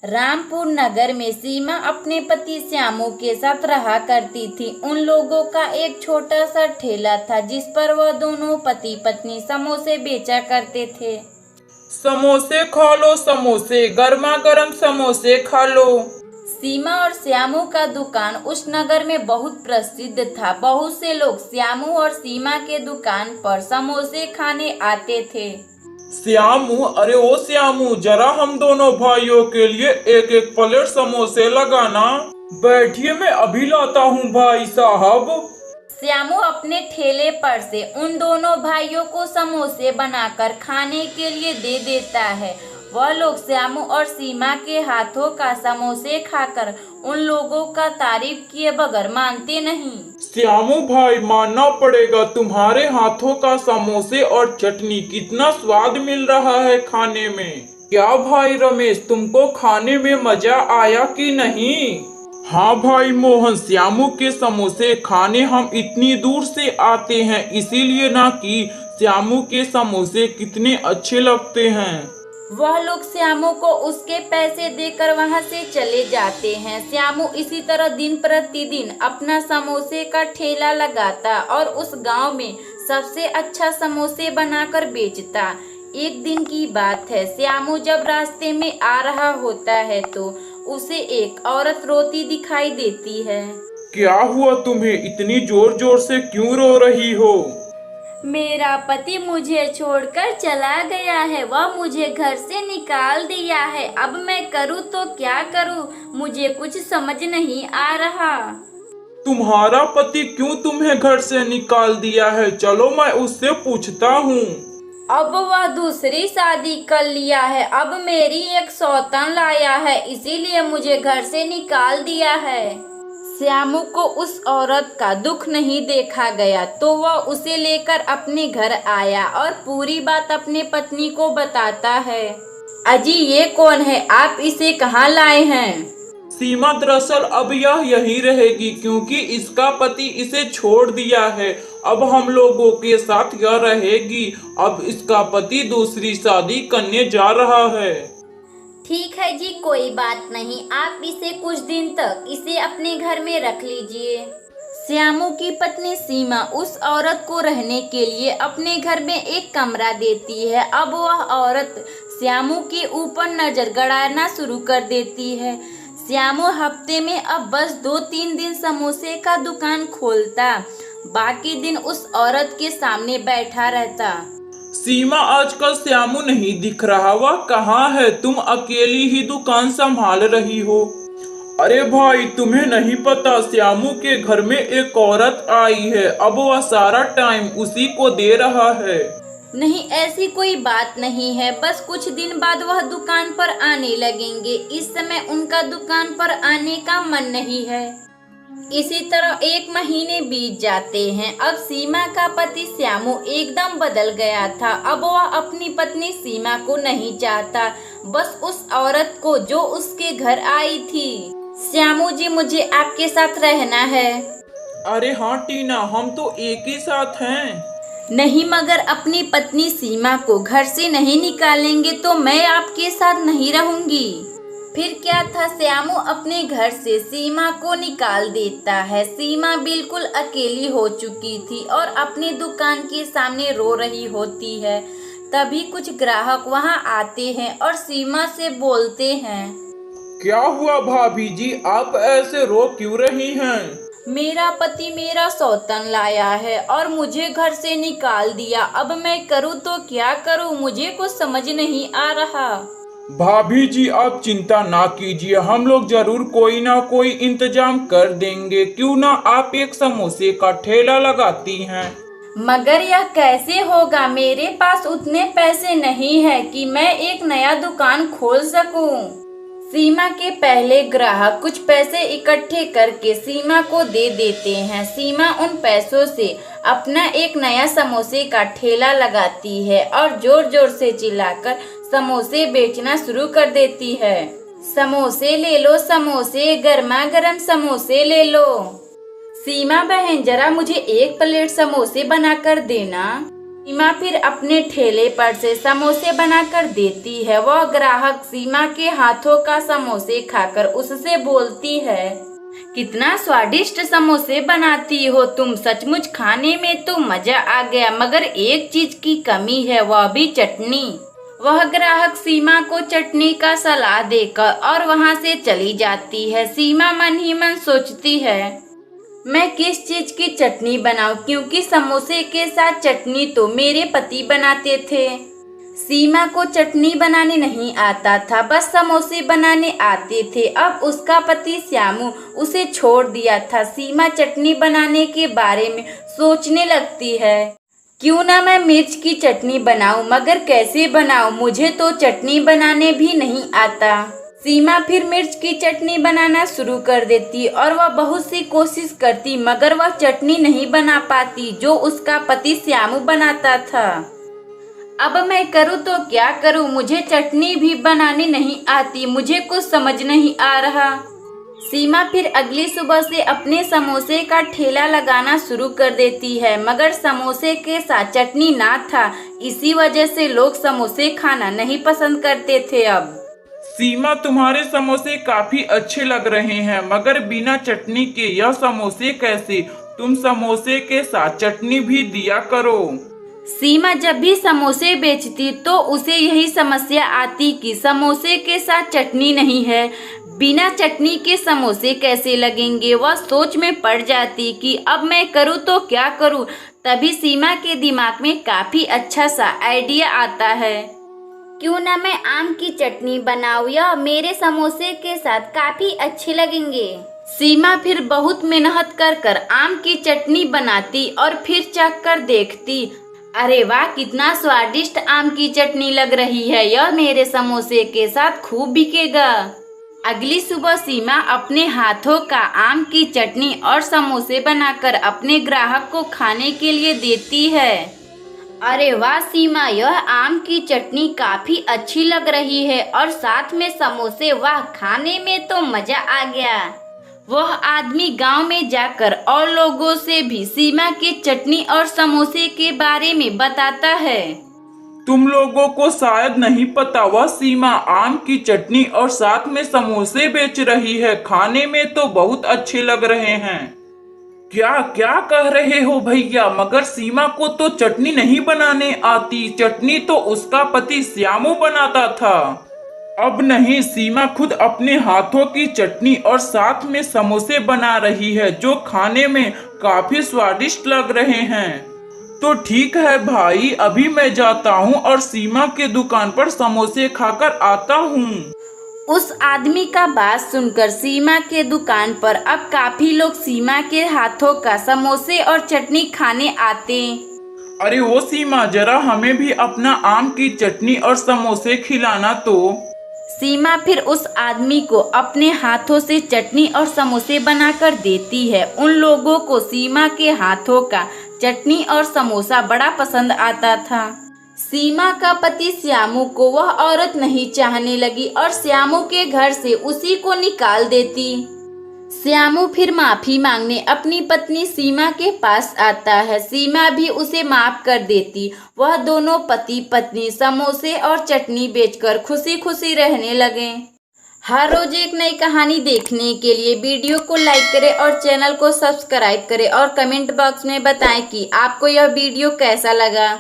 रामपुर नगर में सीमा अपने पति श्यामू के साथ रहा करती थी। उन लोगों का एक छोटा सा ठेला था जिस पर वह दोनों पति पत्नी समोसे बेचा करते थे। समोसे खा लो, समोसे, गर्मा गर्म समोसे खा लो। सीमा और श्यामू का दुकान उस नगर में बहुत प्रसिद्ध था। बहुत से लोग श्यामू और सीमा के दुकान पर समोसे खाने आते थे। श्यामू, अरे ओ श्यामू, जरा हम दोनों भाइयों के लिए एक एक प्लेट समोसे लगाना। बैठिए, मैं अभी लाता हूँ भाई साहब। श्यामू अपने ठेले पर से उन दोनों भाइयों को समोसे बनाकर खाने के लिए दे देता है। वह लोग श्यामू और सीमा के हाथों का समोसे खाकर उन लोगों का तारीफ किए बगैर मानते नहीं। श्यामू भाई, मानना पड़ेगा, तुम्हारे हाथों का समोसे और चटनी कितना स्वाद मिल रहा है खाने में। क्या भाई रमेश, तुमको खाने में मजा आया कि नहीं? हाँ भाई मोहन, श्यामू के समोसे खाने हम इतनी दूर से आते हैं, इसीलिए ना कि श्यामू के समोसे कितने अच्छे लगते हैं। वह लोग श्यामू को उसके पैसे देकर वहां से चले जाते हैं। श्यामू इसी तरह दिन प्रतिदिन अपना समोसे का ठेला लगाता और उस गांव में सबसे अच्छा समोसे बनाकर बेचता। एक दिन की बात है, श्यामू जब रास्ते में आ रहा होता है तो उसे एक औरत रोती दिखाई देती है। क्या हुआ तुम्हें? इतनी जोर जोर से क्यों रो रही हो? मेरा पति मुझे छोड़कर चला गया है। वह मुझे घर से निकाल दिया है। अब मैं करूँ तो क्या करूँ, मुझे कुछ समझ नहीं आ रहा। तुम्हारा पति क्यों तुम्हें घर से निकाल दिया है? चलो मैं उससे पूछता हूँ। अब वह दूसरी शादी कर लिया है। अब मेरी एक सौतन लाया है, इसीलिए मुझे घर से निकाल दिया है। श्यामू को उस औरत का दुख नहीं देखा गया तो वह उसे लेकर अपने घर आया और पूरी बात अपने पत्नी को बताता है। अजी, ये कौन है? आप इसे कहाँ लाए हैं? सीमा, दरअसल अब यह यही रहेगी क्योंकि इसका पति इसे छोड़ दिया है। अब हम लोगों के साथ यह रहेगी। अब इसका पति दूसरी शादी करने जा रहा है। ठीक है जी, कोई बात नहीं। आप इसे कुछ दिन तक इसे अपने घर में रख लीजिए। श्यामू की पत्नी सीमा उस औरत को रहने के लिए अपने घर में एक कमरा देती है। अब वह औरत श्यामू के ऊपर नजर गड़ाना शुरू कर देती है। श्यामू हफ्ते में अब बस 2-3 दिन समोसे का दुकान खोलता, बाकी दिन उस औरत के सामने बैठा रहता। सीमा, आजकल श्यामू नहीं दिख रहा, वह कहाँ है? तुम अकेली ही दुकान संभाल रही हो। अरे भाई, तुम्हें नहीं पता, श्यामू के घर में एक औरत आई है। अब वह सारा टाइम उसी को दे रहा है। नहीं, ऐसी कोई बात नहीं है। बस कुछ दिन बाद वह दुकान पर आने लगेंगे। इस समय उनका दुकान पर आने का मन नहीं है। इसी तरह 1 महीने बीत जाते हैं। अब सीमा का पति श्यामू एकदम बदल गया था। अब वह अपनी पत्नी सीमा को नहीं चाहता, बस उस औरत को जो उसके घर आई थी। श्यामू जी, मुझे आपके साथ रहना है। अरे हाँ टीना, हम तो एक ही साथ हैं। नहीं, मगर अपनी पत्नी सीमा को घर से नहीं निकालेंगे तो मैं आपके साथ नहीं रहूंगी। फिर क्या था, श्यामू अपने घर से सीमा को निकाल देता है। सीमा बिल्कुल अकेली हो चुकी थी और अपनी दुकान के सामने रो रही होती है। तभी कुछ ग्राहक वहां आते हैं और सीमा से बोलते हैं। क्या हुआ भाभी जी, आप ऐसे रो क्यों रही हैं? मेरा पति मेरा सौतन लाया है और मुझे घर से निकाल दिया। अब मैं करूँ तो क्या करूँ, मुझे कुछ समझ नहीं आ रहा। भाभी जी, आप चिंता ना कीजिए, हम लोग जरूर कोई ना कोई इंतजाम कर देंगे। क्यों ना आप एक समोसे का ठेला लगाती हैं। मगर यह कैसे होगा? मेरे पास उतने पैसे नहीं है कि मैं एक नया दुकान खोल सकूं। सीमा के पहले ग्राहक कुछ पैसे इकट्ठे करके सीमा को दे देते हैं। सीमा उन पैसों से अपना एक नया समोसे का ठेला लगाती है और जोर जोर से चिल्लाकर समोसे बेचना शुरू कर देती है। समोसे ले लो, समोसे, गर्मा गर्म समोसे ले लो। सीमा बहन, जरा मुझे 1 प्लेट समोसे बनाकर देना। सीमा फिर अपने ठेले पर से समोसे बनाकर देती है। वह ग्राहक सीमा के हाथों का समोसे खाकर उससे बोलती है, कितना स्वादिष्ट समोसे बनाती हो तुम, सचमुच खाने में तो मजा आ गया, मगर एक चीज की कमी है, वह भी चटनी। वह ग्राहक सीमा को चटनी का सलाह देकर और वहां से चली जाती है। सीमा मन ही मन सोचती है, मैं किस चीज की चटनी बनाऊं, क्योंकि समोसे के साथ चटनी तो मेरे पति बनाते थे। सीमा को चटनी बनाने नहीं आता था, बस समोसे बनाने आते थे। अब उसका पति श्यामू उसे छोड़ दिया था। सीमा चटनी बनाने के बारे में सोचने लगती है, क्यों ना मैं मिर्च की चटनी बनाऊं, मगर कैसे बनाऊं, मुझे तो चटनी बनाने भी नहीं आता। सीमा फिर मिर्च की चटनी बनाना शुरू कर देती और वह बहुत सी कोशिश करती, मगर वह चटनी नहीं बना पाती जो उसका पति श्यामू बनाता था। अब मैं करूँ तो क्या करूँ, मुझे चटनी भी बनानी नहीं आती, मुझे कुछ समझ नहीं आ रहा। सीमा फिर अगली सुबह से अपने समोसे का ठेला लगाना शुरू कर देती है, मगर समोसे के साथ चटनी ना था, इसी वजह से लोग समोसे खाना नहीं पसंद करते थे। अब सीमा, तुम्हारे समोसे काफी अच्छे लग रहे हैं, मगर बिना चटनी के यह समोसे कैसे? तुम समोसे के साथ चटनी भी दिया करो। सीमा जब भी समोसे बेचती तो उसे यही समस्या आती कि समोसे के साथ चटनी नहीं है, बिना चटनी के समोसे कैसे लगेंगे। वह सोच में पड़ जाती कि अब मैं करूँ तो क्या करूँ। तभी सीमा के दिमाग में काफी अच्छा सा आइडिया आता है, क्यों ना मैं आम की चटनी बनाऊं, यह मेरे समोसे के साथ काफी अच्छे लगेंगे। सीमा फिर बहुत मेहनत कर कर आम की चटनी बनाती और फिर चख कर देखती, अरे वाह, कितना स्वादिष्ट आम की चटनी लग रही है, यह मेरे समोसे के साथ खूब बिकेगा। अगली सुबह सीमा अपने हाथों का आम की चटनी और समोसे बनाकर अपने ग्राहक को खाने के लिए देती है। अरे वाह सीमा, यह आम की चटनी काफी अच्छी लग रही है और साथ में समोसे, वाह, खाने में तो मजा आ गया। वह आदमी गांव में जाकर और लोगों से भी सीमा की चटनी और समोसे के बारे में बताता है। तुम लोगों को शायद नहीं पता, वह सीमा आम की चटनी और साथ में समोसे बेच रही है, खाने में तो बहुत अच्छे लग रहे हैं। क्या क्या कह रहे हो भैया, मगर सीमा को तो चटनी नहीं बनाने आती, चटनी तो उसका पति श्यामू बनाता था। अब नहीं, सीमा खुद अपने हाथों की चटनी और साथ में समोसे बना रही है, जो खाने में काफी स्वादिष्ट लग रहे हैं। तो ठीक है भाई, अभी मैं जाता हूँ और सीमा के दुकान पर समोसे खाकर आता हूँ। उस आदमी का बात सुनकर सीमा के दुकान पर अब काफी लोग सीमा के हाथों का समोसे और चटनी खाने आते। अरे वो सीमा, जरा हमें भी अपना आम की चटनी और समोसे खिलाना तो। सीमा फिर उस आदमी को अपने हाथों से चटनी और समोसे बनाकर देती है। उन लोगों को सीमा के हाथों का चटनी और समोसा बड़ा पसंद आता था। सीमा का पति श्यामू को वह औरत नहीं चाहने लगी और श्यामू के घर से उसी को निकाल देती। श्यामू फिर माफी मांगने अपनी पत्नी सीमा के पास आता है। सीमा भी उसे माफ कर देती। वह दोनों पति पत्नी समोसे और चटनी बेचकर खुशी खुशी रहने लगे। हर रोज एक नई कहानी देखने के लिए वीडियो को लाइक करें और चैनल को सब्सक्राइब करें और कमेंट बॉक्स में बताएं कि आपको यह वीडियो कैसा लगा।